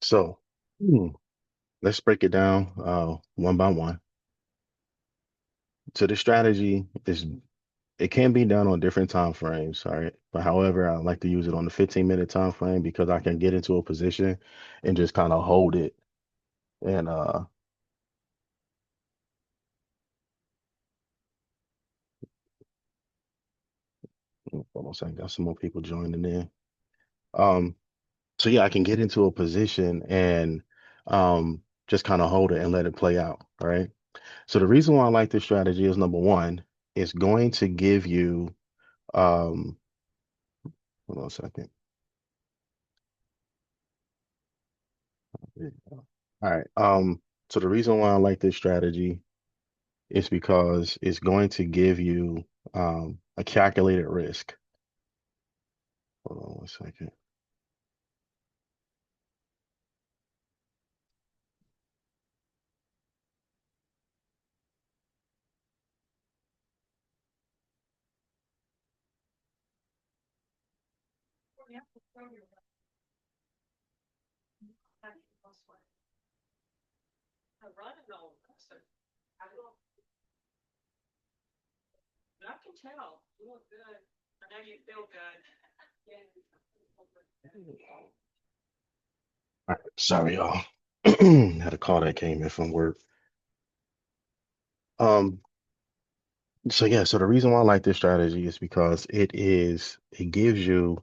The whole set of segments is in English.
So let's break it down one by one. So the strategy is it can be done on different time frames, all right? But however, I like to use it on the 15-minute time frame because I can get into a position and just kind of hold it. And hold on a second, got some more people joining in. Um, so yeah, I can get into a position and just kind of hold it and let it play out, all right? So the reason why I like this strategy is number one, it's going to give you hold on a second. All right. So the reason why I like this strategy is because it's going to give you a calculated risk. Hold on one second. All right. Sorry, y'all. Had a call that came in from work. Um, so yeah, so the reason why I like this strategy is because it gives you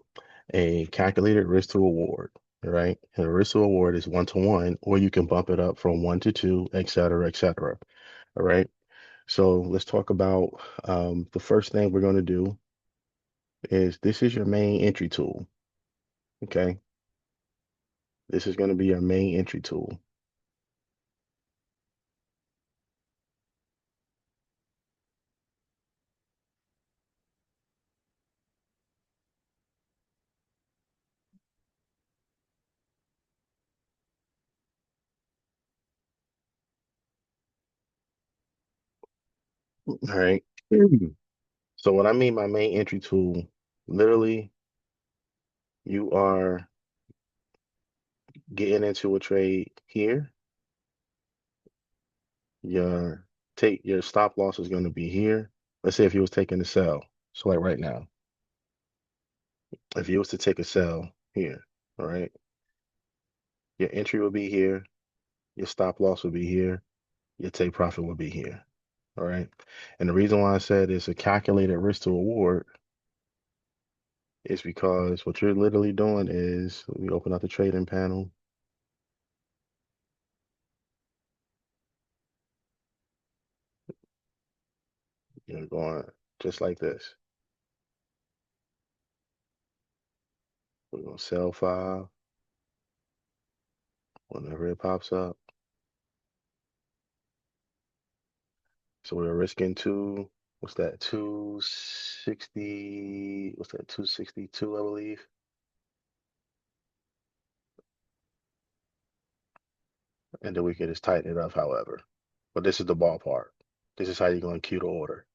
a calculated risk to reward, right? And the risk to reward is 1 to 1, or you can bump it up from 1 to 2, et cetera, et cetera. All right. So let's talk about the first thing we're going to do is this is your main entry tool. Okay. This is going to be your main entry tool. All right. So what I mean by main entry tool, literally you are getting into a trade here. Your your stop loss is going to be here. Let's say if you was taking a sell. So like right now, if you was to take a sell here, all right, your entry will be here, your stop loss will be here, your take profit will be here. All right. And the reason why I said it's a calculated risk to reward is because what you're literally doing is we open up the trading panel. You're going just like this. We're going to sell 5 whenever it pops up. So we're risking what's that, 260, what's that, 262, I believe. And then we can just tighten it up, however. But this is the ballpark. This is how you're going to queue the order.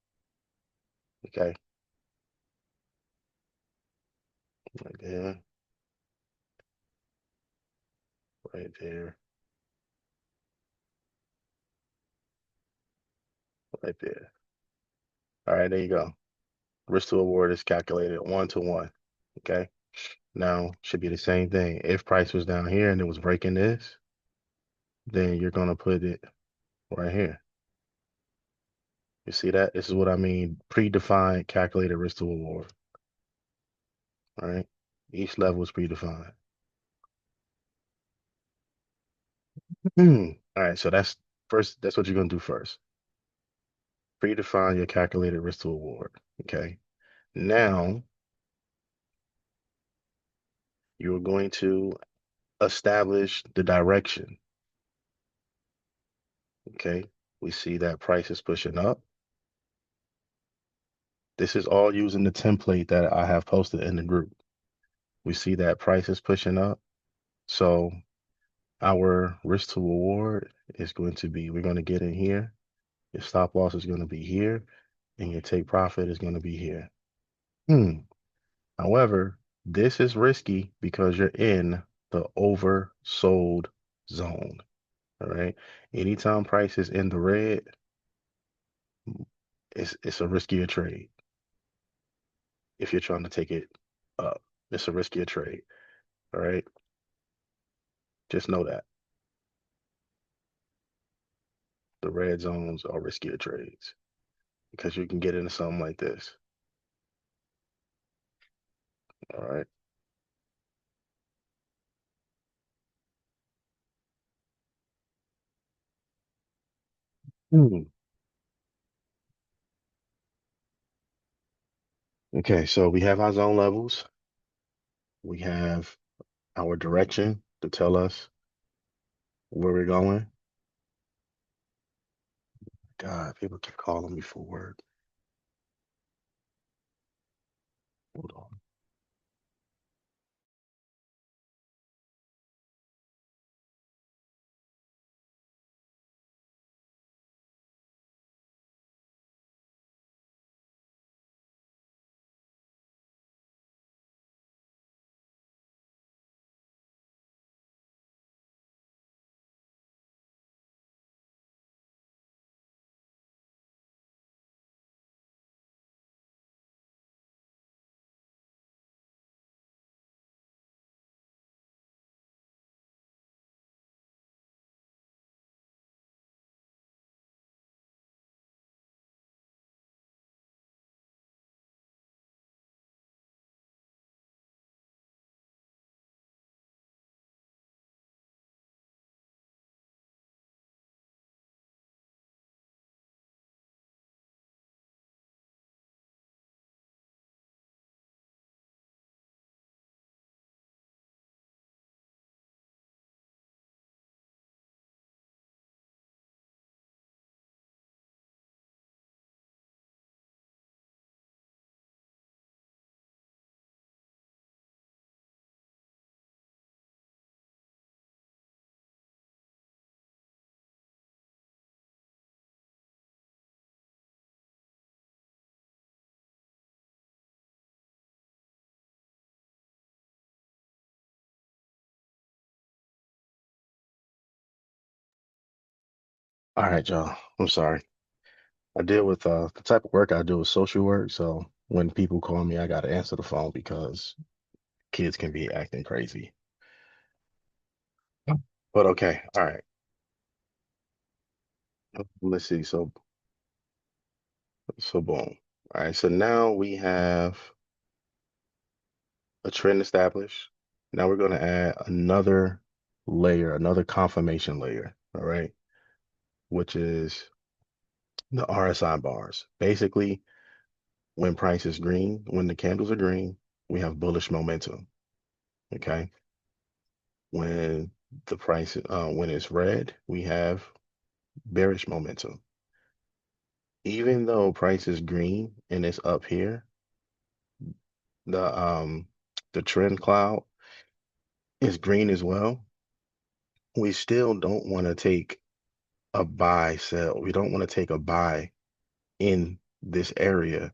Okay. Right there, right there, right there. All right, there you go. Risk to reward is calculated 1 to 1. Okay. Now should be the same thing. If price was down here and it was breaking this, then you're gonna put it right here. You see that? This is what I mean. Predefined calculated risk to reward. All right. Each level is predefined. All right. So that's first. That's what you're gonna do first. Predefine your calculated risk to reward. Okay. Now you're going to establish the direction. Okay. We see that price is pushing up. This is all using the template that I have posted in the group. We see that price is pushing up. So our risk to reward is going to be, we're going to get in here. Your stop loss is going to be here, and your take profit is going to be here. However, this is risky because you're in the oversold zone. All right. Anytime price is in the red, it's a riskier trade. If you're trying to take it up, it's a riskier trade. All right. Just know that the red zones are riskier trades because you can get into something like this. All right. Hmm. Okay, so we have our zone levels. We have our direction to tell us where we're going. God, people keep calling me for work. Hold on. All right, y'all. I'm sorry. I deal with the type of work I do is social work. So when people call me, I gotta answer the phone because kids can be acting crazy. But okay, all right. Let's see. So boom. All right. So now we have a trend established. Now we're going to add another layer, another confirmation layer. All right, which is the RSI bars. Basically, when price is green, when the candles are green, we have bullish momentum. Okay. When the price, when it's red, we have bearish momentum. Even though price is green and it's up here, the um the trend cloud is green as well. We still don't want to take a buy sell. We don't want to take a buy in this area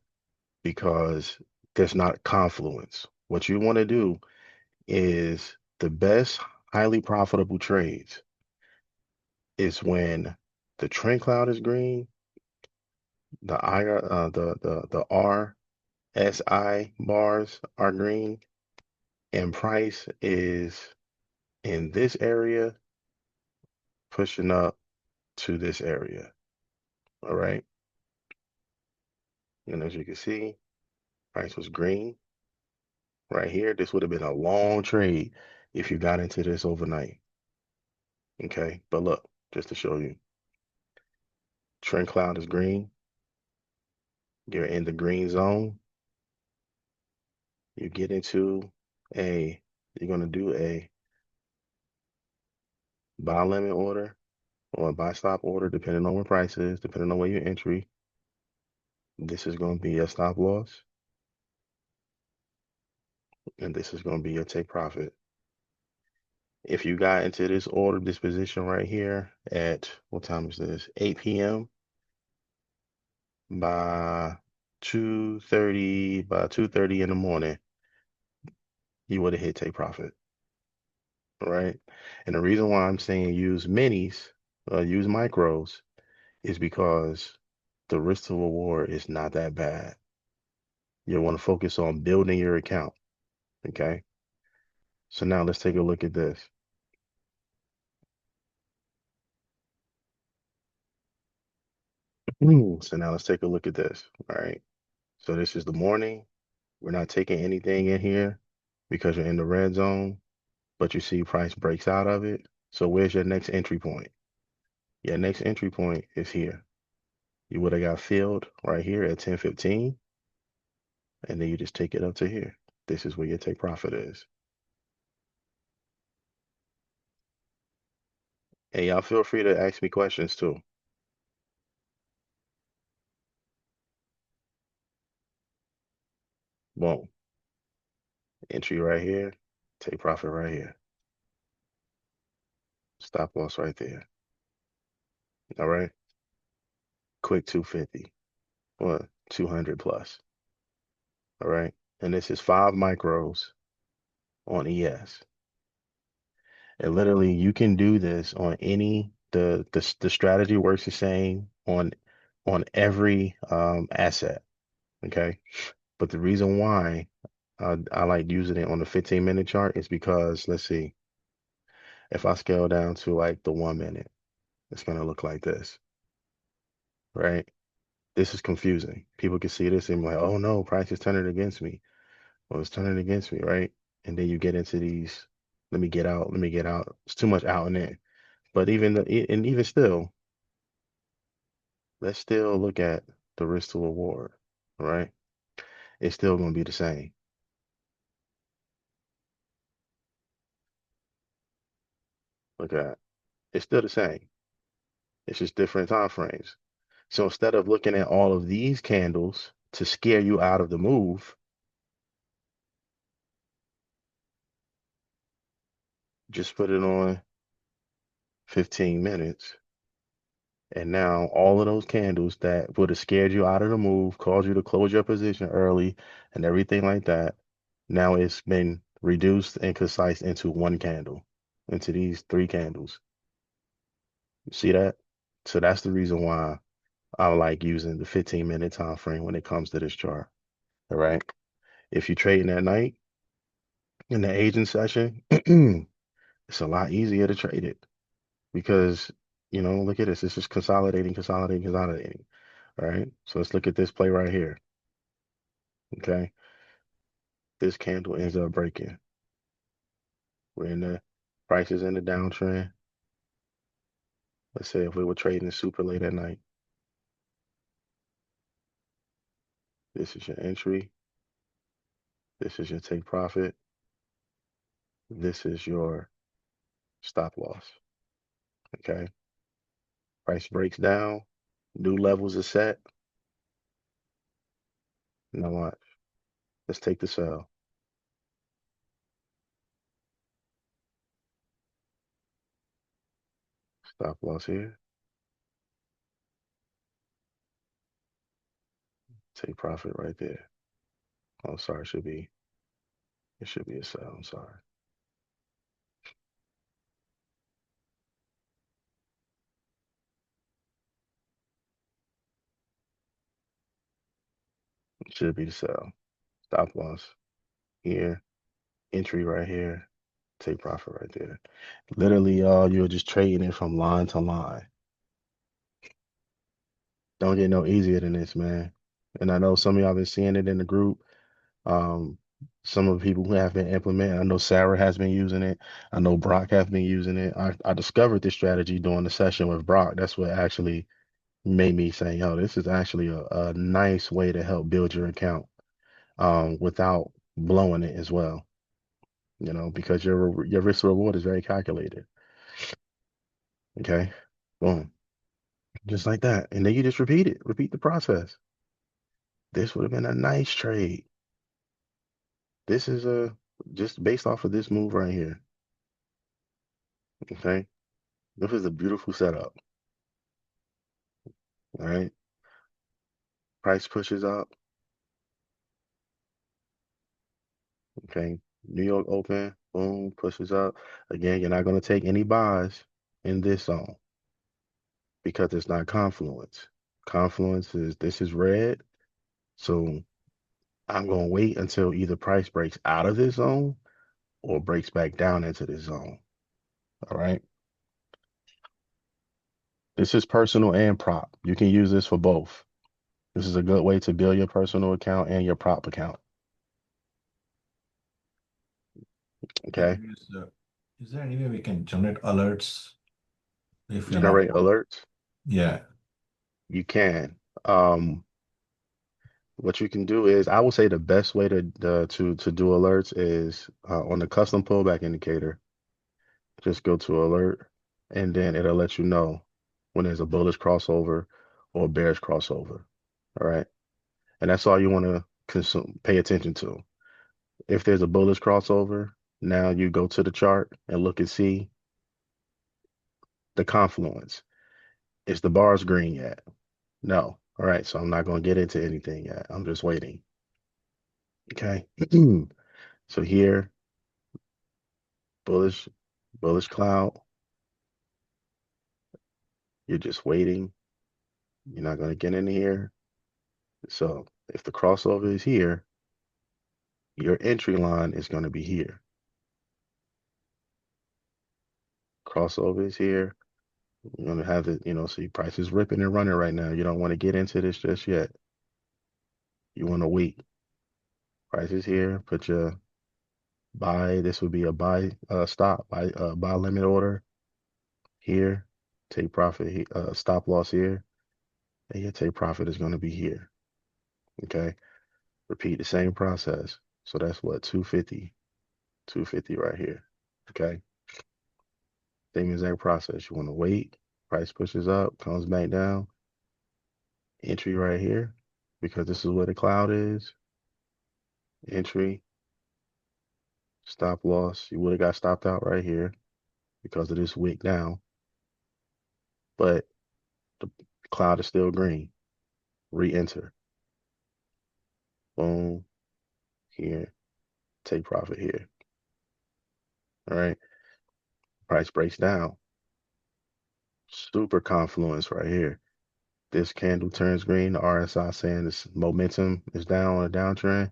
because there's not confluence. What you want to do is the best highly profitable trades is when the trend cloud is green, the the RSI bars are green, and price is in this area pushing up to this area. All right. And as you can see, price was green right here. This would have been a long trade if you got into this overnight. Okay. But look, just to show you, trend cloud is green. You're in the green zone. You get into a, you're going to do a buy limit order or a buy stop order, depending on where price is, depending on where your entry. This is going to be your stop loss, and this is going to be your take profit. If you got into this order, this position right here at, what time is this? 8 p.m. by 2:30 in the morning, you would have hit take profit. right? And the reason why I'm saying use minis, use micros, is because the risk to reward is not that bad. You want to focus on building your account, okay? So now let's take a look at this. So now let's take a look at this, all right? So this is the morning. We're not taking anything in here because you're in the red zone, but you see price breaks out of it. So where's your next entry point? Your next entry point is here. You would have got filled right here at 10:15, and then you just take it up to here. This is where your take profit is. And y'all feel free to ask me questions too. Boom. Entry right here, take profit right here. Stop loss right there. All right. Quick 250. What? 200 plus. All right. And this is 5 micros on ES. And literally you can do this on any the strategy works the same on every asset. Okay. But the reason why I like using it on the 15-minute chart is because let's see, if I scale down to like the 1 minute, it's gonna look like this, right? This is confusing. People can see this and be like, oh no, price is turning against me. Well, it's turning against me, right? And then you get into these, let me get out, let me get out. It's too much out and in. But and even still, let's still look at the risk to reward, right? It's still gonna be the same. Look at it's still the same. It's just different time frames. So instead of looking at all of these candles to scare you out of the move, just put it on 15 minutes. And now all of those candles that would have scared you out of the move, caused you to close your position early and everything like that, now it's been reduced and concise into one candle, into these 3 candles. You see that? So that's the reason why I like using the 15-minute time frame when it comes to this chart. All right. If you're trading at night in the agent session, it's a lot easier to trade it because, look at this. This is consolidating, consolidating, consolidating. All right. So let's look at this play right here. Okay. This candle ends up breaking. We're in the prices in the downtrend. Let's say if we were trading super late at night, this is your entry. This is your take profit. This is your stop loss. Okay. Price breaks down. New levels are set. Now watch. Let's take the sell. Stop loss here. Take profit right there. Oh, sorry. It should be a sell. I'm sorry. It should be the sell. Stop loss here. Entry right here. Take profit right there. Literally, y'all, you're just trading it from line to line. Don't get no easier than this, man. And I know some of y'all been seeing it in the group. Um, some of the people who have been implementing. I know Sarah has been using it. I know Brock has been using it. I discovered this strategy during the session with Brock. That's what actually made me say, yo, this is actually a nice way to help build your account without blowing it as well. Because your risk reward is very calculated. Okay. Boom. Just like that. And then you just repeat it. Repeat the process. This would have been a nice trade. This is just based off of this move right here. Okay. This is a beautiful setup. All right. Price pushes up. Okay. New York open. Boom, pushes up. Again, you're not going to take any buys in this zone because it's not confluence. Confluence is this is red. So I'm going to wait until either price breaks out of this zone or breaks back down into this zone. All right. This is personal and prop. You can use this for both. This is a good way to build your personal account and your prop account. Can Okay. we use is there any way we can generate alerts if we're not? Generate alerts. Yeah. You can. Um, what you can do is, I would say the best way to do alerts is on the custom pullback indicator. Just go to alert, and then it'll let you know when there's a bullish crossover or a bearish crossover. All right, and that's all you want to consume, pay attention to. If there's a bullish crossover, now you go to the chart and look and see the confluence. Is the bars green yet? No. All right, so I'm not going to get into anything yet. I'm just waiting. Okay. So here, bullish, bullish cloud. You're just waiting. You're not going to get in here. So if the crossover is here, your entry line is going to be here. Crossover is here. You're going to have it, see price is ripping and running right now. You don't want to get into this just yet. You want to wait. Price is here. Put your buy. This would be a buy stop, buy limit order here. Take profit, stop loss here. And your take profit is going to be here. Okay. Repeat the same process. So that's what, 250, 250 right here. Okay. Same exact process. You want to wait. Price pushes up, comes back down. Entry right here, because this is where the cloud is. Entry, stop loss. You would have got stopped out right here because of this wick down, but the cloud is still green. Re-enter. Boom. Here. Take profit here. All right. Price breaks down. Super confluence right here. This candle turns green. The RSI saying this momentum is down on a downtrend.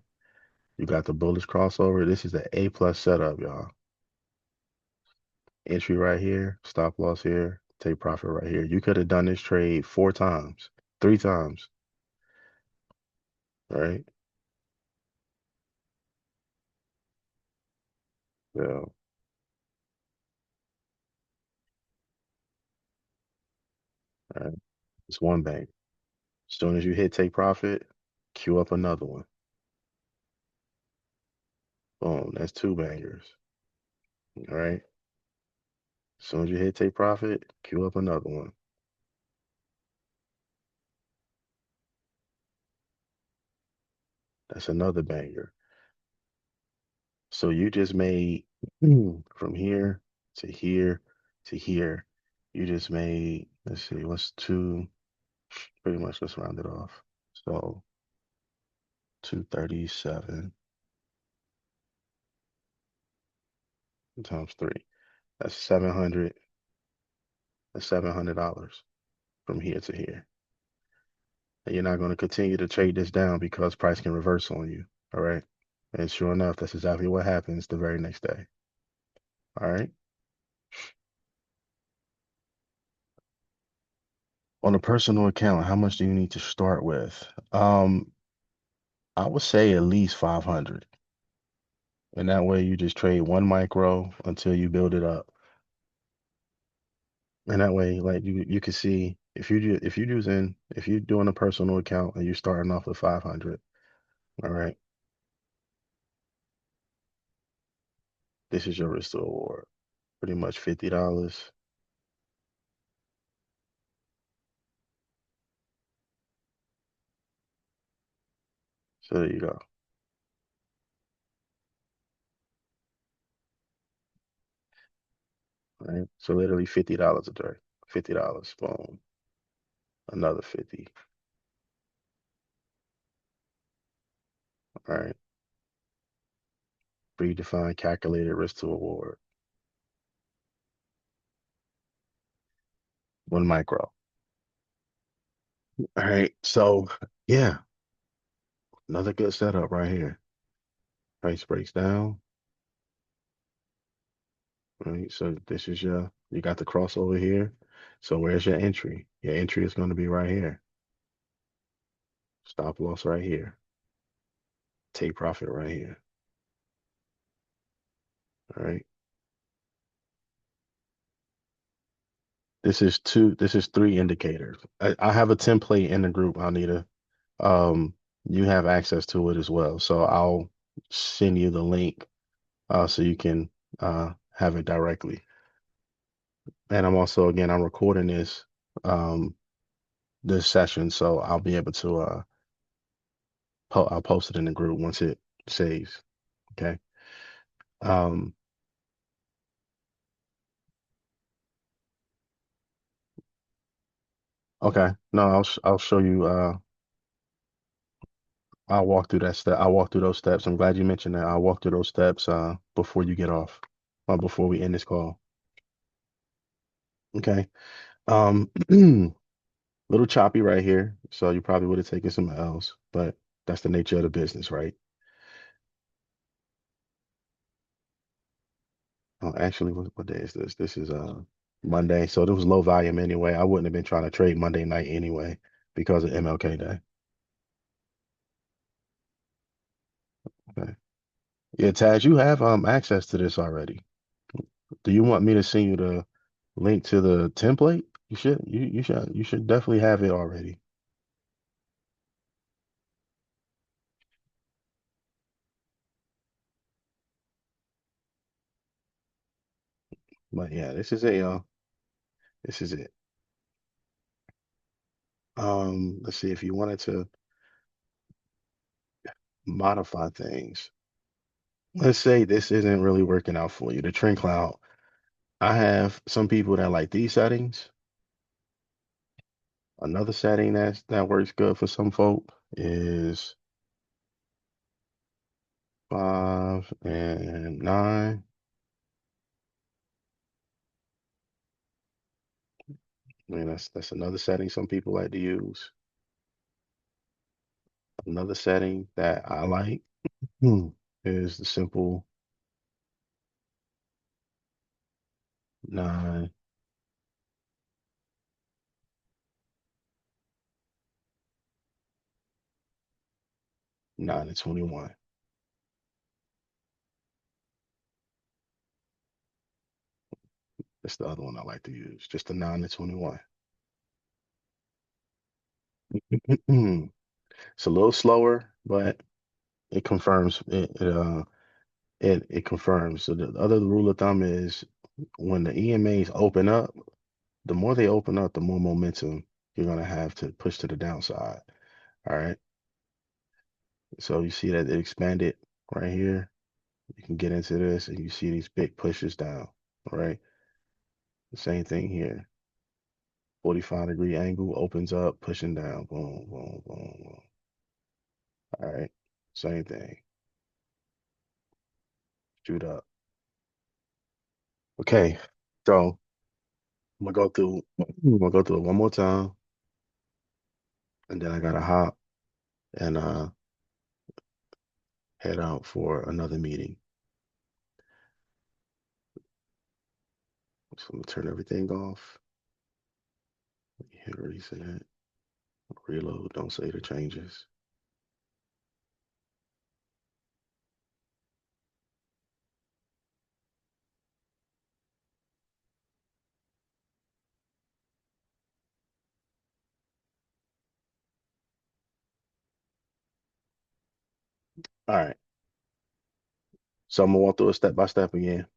You got the bullish crossover. This is the A plus setup, y'all. Entry right here, stop loss here, take profit right here. You could have done this trade 4 times, 3 times, right? So, all right, it's one bank. As soon as you hit take profit, queue up another one. Boom, that's 2 bangers. All right. As soon as you hit take profit, queue up another one. That's another banger. So you just made from here to here to here. You just made, let's see, what's two? Pretty much, let's round it off. So 237 times 3. That's 700. That's $700 from here to here. And you're not going to continue to trade this down because price can reverse on you. All right. And sure enough, that's exactly what happens the very next day. All right. On a personal account, how much do you need to start with? I would say at least 500. And that way you just trade one micro until you build it up. And that way, like you can see if you're doing a personal account and you're starting off with 500, all right, this is your risk to reward. Pretty much $50. So there you go. All right. So literally $50 a day. $50. Boom. Another 50. All right. predefined calculated risk to reward. 1 micro. All right. So yeah, another good setup right here. Price breaks down. Right. So this is you got the crossover here. So where's your entry? Your entry is going to be right here. Stop loss right here. Take profit right here. All right. This is three indicators. I have a template in the group, Anita. Um, you have access to it as well. So I'll send you the link so you can have it directly. And I'm also, again, I'm recording um this session, so I'll be able to I'll post it in the group once it saves. Okay. Um, okay. No, I'll show you I'll walk through that step. I'll walk through those steps. I'm glad you mentioned that. I'll walk through those steps before you get off, before we end this call. Okay. Um, little choppy right here. So you probably would have taken some L's, but that's the nature of the business, right? Oh, actually, what day is this? This is Monday. So there was low volume anyway. I wouldn't have been trying to trade Monday night anyway because of MLK Day. Okay. Yeah, Taz, you have access to this already. Do you want me to send you the link to the template? You should definitely have it already. But yeah, this is it, y'all. This is it. Let's see if you wanted to modify things. Let's say this isn't really working out for you. The trend cloud. I have some people that like these settings. Another setting that works good for some folk is 5 and 9. I mean, that's another setting some people like to use. Another setting that I like is the simple 9, 9 and 21. That's the other one I like to use. Just the 9 and 21. It's a little slower, but it confirms it confirms. So the other rule of thumb is when the EMAs open up, the more they open up, the more momentum you're gonna have to push to the downside. All right. So you see that it expanded right here. You can get into this and you see these big pushes down. All right. The same thing here. 45-degree angle opens up, pushing down. Boom, boom, boom, boom. All right. Same thing. Shoot up. Okay. So I'm gonna go through it one more time, and then I gotta hop and head out for another meeting. So I'm gonna turn everything off. Hit reset. Reload. Don't save the changes. All right. So I'm gonna walk through it step by step again.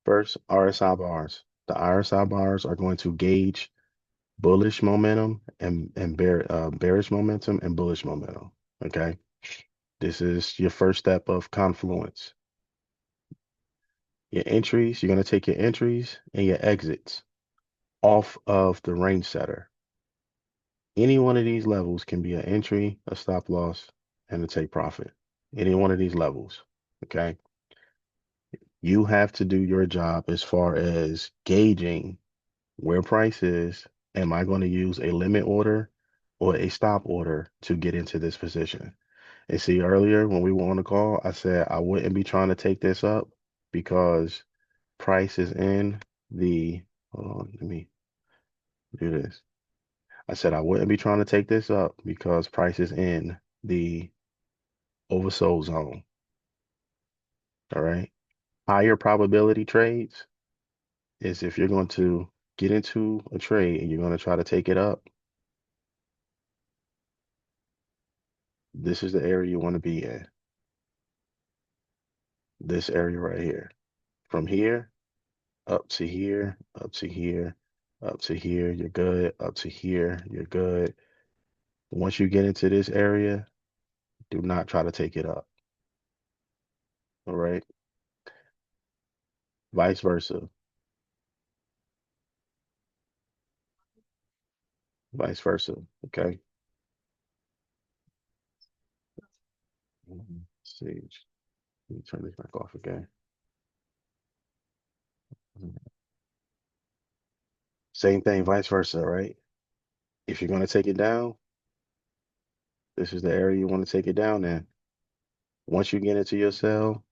First, RSI bars. The RSI bars are going to gauge bullish momentum and bearish momentum and bullish momentum. Okay. This is your first step of confluence. Your entries, you're going to take your entries and your exits off of the range setter. Any one of these levels can be an entry, a stop loss, and a take profit. any one of these levels. Okay. You have to do your job as far as gauging where price is. Am I going to use a limit order or a stop order to get into this position? And see, earlier when we were on the call, I said I wouldn't be trying to take this up because price is in the, hold on, let me do this. I said I wouldn't be trying to take this up because price is in the oversold zone. All right. Higher probability trades is if you're going to get into a trade and you're going to try to take it up, this is the area you want to be in. This area right here. From here up to here, up to here, up to here, you're good. Up to here, you're good. Once you get into this area, do not try to take it up. All right. Vice versa. Vice versa. Okay. See. Let me turn this back off again. Same thing, vice versa, right? If you're going to take it down, this is the area you want to take it down in. Once you get into your cell,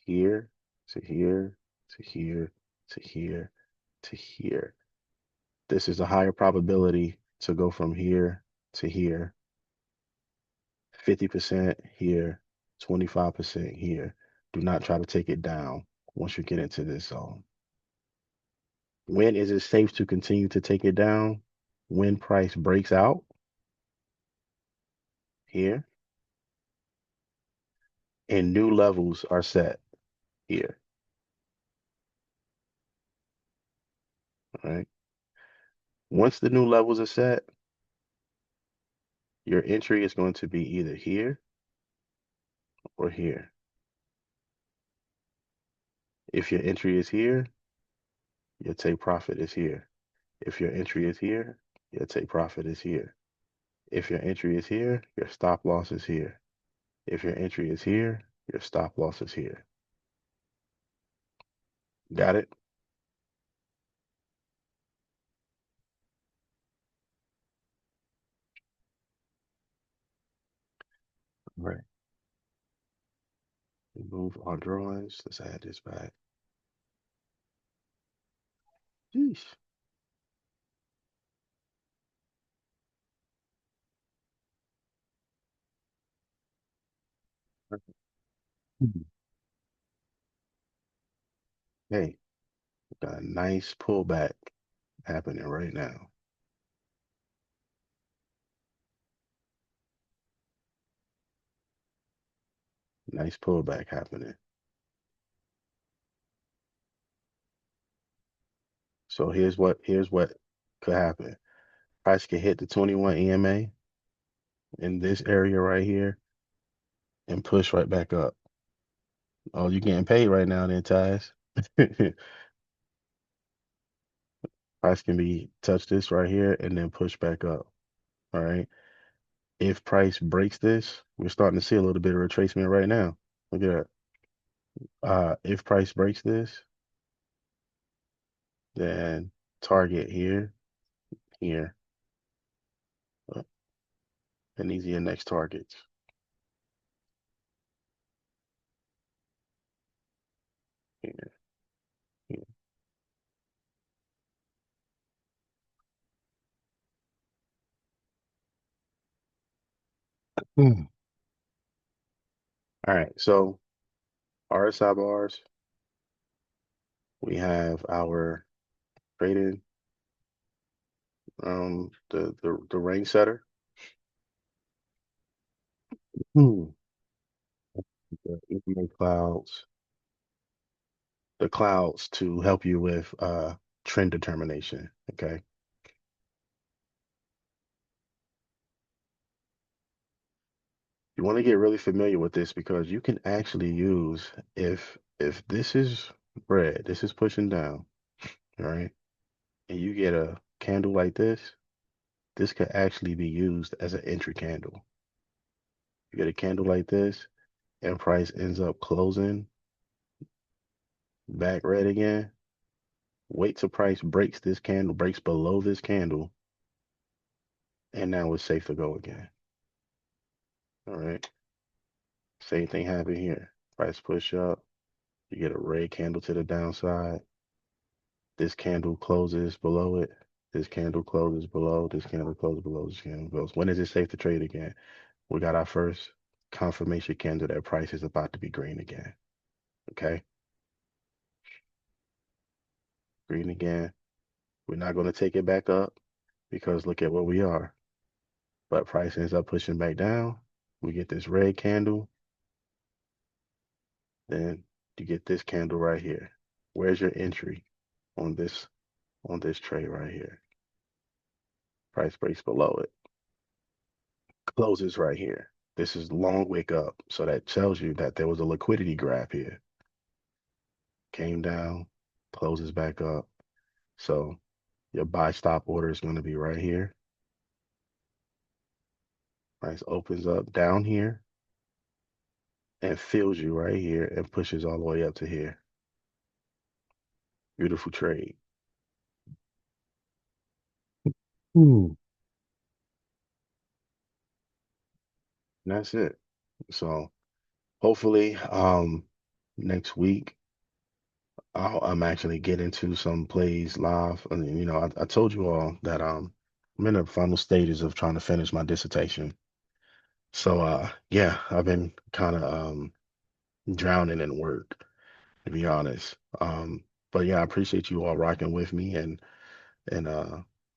here to here to here to here to here. This is a higher probability to go from here to here. 50% here, 25% here. Do not try to take it down once you get into this zone. When is it safe to continue to take it down? When price breaks out here and new levels are set here. All right. Once the new levels are set, your entry is going to be either here or here. If your entry is here, your take profit is here. If your entry is here, your take profit is here. If your entry is here, your stop loss is here. If your entry is here, your stop loss is here. Got it? All right. Move our drawings. Let's add this back. Jeez. Hey, got a nice pullback happening right now. Nice pullback happening. So here's what could happen. Price could hit the 21 EMA in this area right here and push right back up. Oh, you getting paid right now then, Taz. Price can be touch this right here and then push back up. All right. If price breaks this, we're starting to see a little bit of retracement right now. Look at that. If price breaks this, then target here, here, uh, and these are your next targets. Here, here. Hmm. All right. So RSI bars, we have our trading, the range setter. Hmm. The information clouds, the clouds to help you with trend determination. Okay. You want to get really familiar with this because you can actually use if this is red, this is pushing down, all right, and you get a candle like this could actually be used as an entry candle. You get a candle like this, and price ends up closing back red again. Wait till price breaks this candle, breaks below this candle, and now it's safe to go again. All right. Same thing happened here. Price push up. You get a red candle to the downside. This candle closes below it. This candle closes below. This candle closes below. This candle goes. When is it safe to trade again? We got our first confirmation candle that price is about to be green again. Okay. Green again. We're not going to take it back up because look at where we are. But price ends up pushing back down. We get this red candle. Then you get this candle right here. Where's your entry on this trade right here? Price breaks below it. Closes right here. This is long wick up. So that tells you that there was a liquidity grab here. Came down, closes back up. So your buy stop order is going to be right here. Price opens up down here and fills you right here and pushes all the way up to here. Beautiful trade. Ooh. And that's it. So hopefully, next week I'm actually getting to some plays live. And I told you all that I'm in the final stages of trying to finish my dissertation. So yeah, I've been kind of drowning in work, to be honest. But yeah, I appreciate you all rocking with me and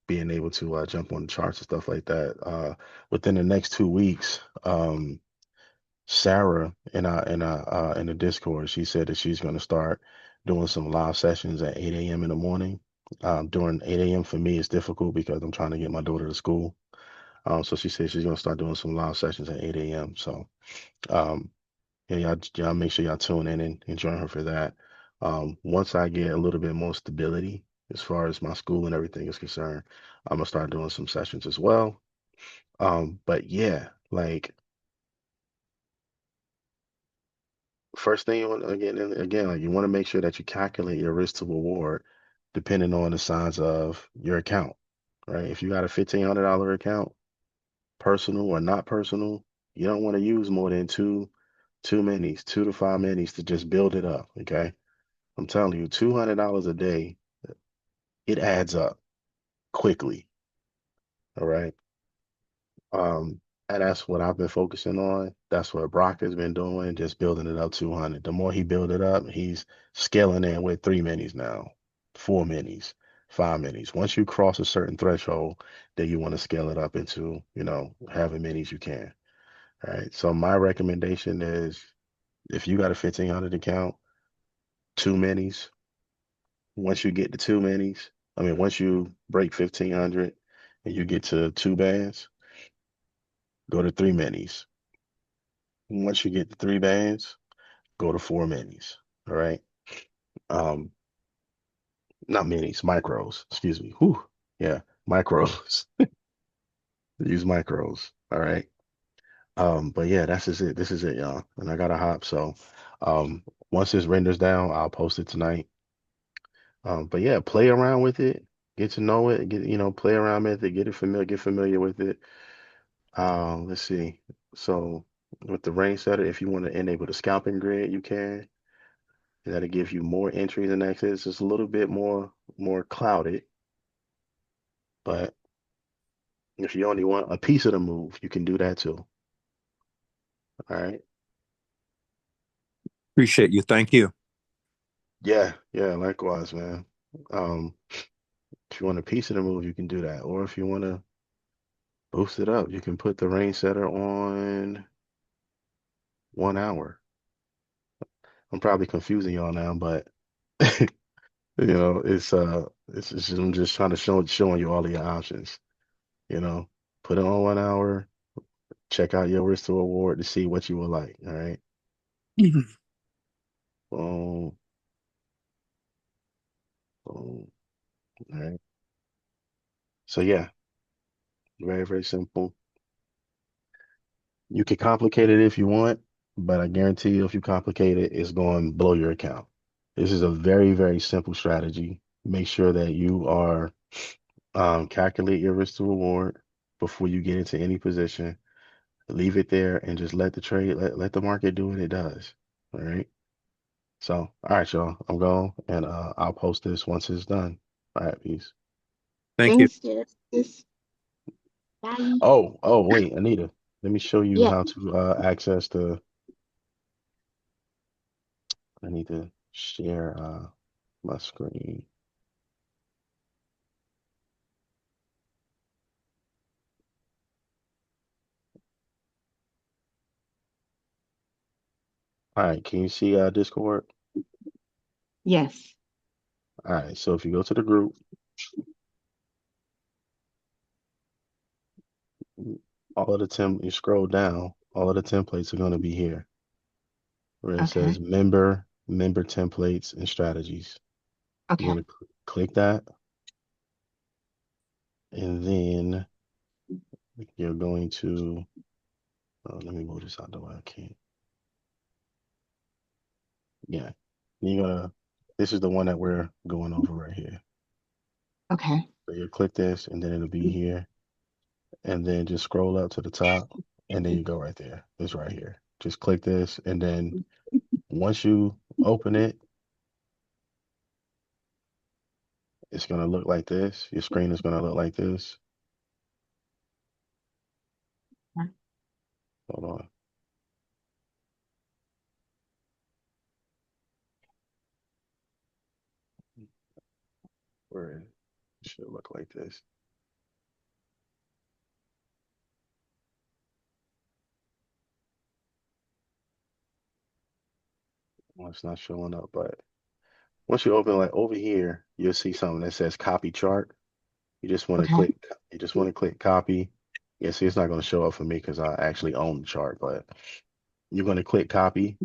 being able to jump on the charts and stuff like that. Within the next 2 weeks, Sarah in the Discord, she said that she's going to start doing some live sessions at 8 a.m. in the morning. During 8 a.m. for me is difficult because I'm trying to get my daughter to school. So she said she's going to start doing some live sessions at 8 a.m. So um, yeah, y'all make sure y'all tune in and join her for that. Once I get a little bit more stability as far as my school and everything is concerned, I'm gonna start doing some sessions as well. But yeah, like first thing you want again and again, like you want to make sure that you calculate your risk to reward depending on the size of your account, right? If you got a $1,500 account, personal or not personal, you don't want to use more than two minis, 2 to 5 minis to just build it up, okay? I'm telling you, $200 a day, it adds up quickly, all right? Um, and that's what I've been focusing on. That's what Brock has been doing, just building it up 200. The more he build it up, he's scaling in with 3 minis now, 4 minis, 5 minis. Once you cross a certain threshold, then you want to scale it up into, however minis you can. All right. So my recommendation is if you got a 1,500 account, 2 minis. Once you get to 2 minis, I mean, once you break 1,500 and you get to 2 bands, go to 3 minis. Once you get to 3 bands, go to 4 minis. All right. Um, Not minis, micros. Excuse me. Whew. Yeah, micros. Use micros. All right. But yeah, that's just it. This is it, y'all. And I gotta hop. So, um, once this renders down, I'll post it tonight. But yeah, play around with it, get to know it, play around with it, get familiar with it. Let's see. So with the range setter, if you want to enable the scalping grid, you can. That'll give you more entries and exits. It's a little bit more clouded, but if you only want a piece of the move, you can do that too. All right. Appreciate you. Thank you. Yeah, yeah, likewise, man. Um, if you want a piece of the move, you can do that. Or if you want to boost it up, you can put the range setter on 1 hour. I'm probably confusing y'all now, but it's just, I'm just trying to showing you all of your options. You know, put it on 1 hour, check out your risk to reward to see what you would like. All right. Mhm. Boom, boom. All right. So yeah, very, very simple. You can complicate it if you want, but I guarantee you, if you complicate it, it's going to blow your account. This is a very, very simple strategy. Make sure that you are calculate your risk to reward before you get into any position. Leave it there and just let the trade, let the market do what it does. All right. So, all right, y'all. I'm going and I'll post this once it's done. All right, peace. Thank you. Thanks, Jess. Bye. Oh, wait, Anita. Let me show you Yeah. how to access the. I need to share my screen. All right, can you see Discord? Yes. All right, so if you go to the group, all of the you scroll down, all of the templates are going to be here where it Okay. says member templates and strategies. You're Okay. going to click that, and then you're going to, let me move this out the way. I can't. Yeah, you're gonna, this is the one that we're going over right here. Okay. So you click this, and then it'll be here, and then just scroll up to the top, and then you go right there. It's right here. Just click this, and then once you open it, it's gonna look like this. Your screen is gonna look like this. Hold on. Where it should look like this. Well, it's not showing up, but once you open like over here, you'll see something that says copy chart. You just want to Okay. click, you just want to click copy. Yeah, see, it's not going to show up for me because I actually own the chart, but you're going to click copy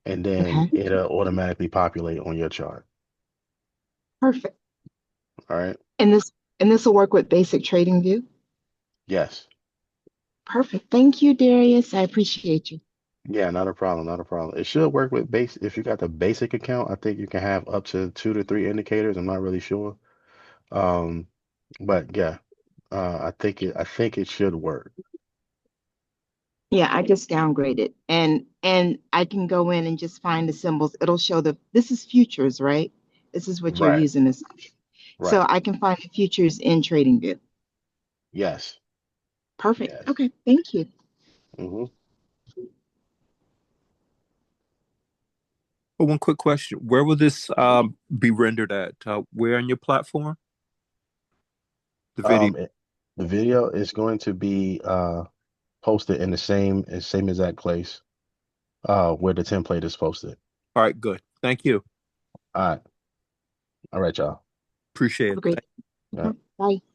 and then Okay. it'll automatically populate on your chart. Perfect. All right. And this will work with basic trading view. Yes. Perfect. Thank you, Darius. I appreciate you. Yeah, not a problem. Not a problem. It should work with base. If you got the basic account, I think you can have up to 2 to 3 indicators. I'm not really sure. Um, but yeah, I think it should work. Yeah, I just downgraded and I can go in and just find the symbols. It'll show this is futures, right? This is what you're Right. using this. So Right. I can find the futures in TradingView. Yes. Perfect. Yes. Okay. Thank you. Hmm. Oh, one quick question. Where will this be rendered at? Where on your platform? The video. The video is going to be posted in the same exact place where the template is posted. All right, good. Thank you. All right. All right, y'all. Appreciate Have a it. great. All right. Bye.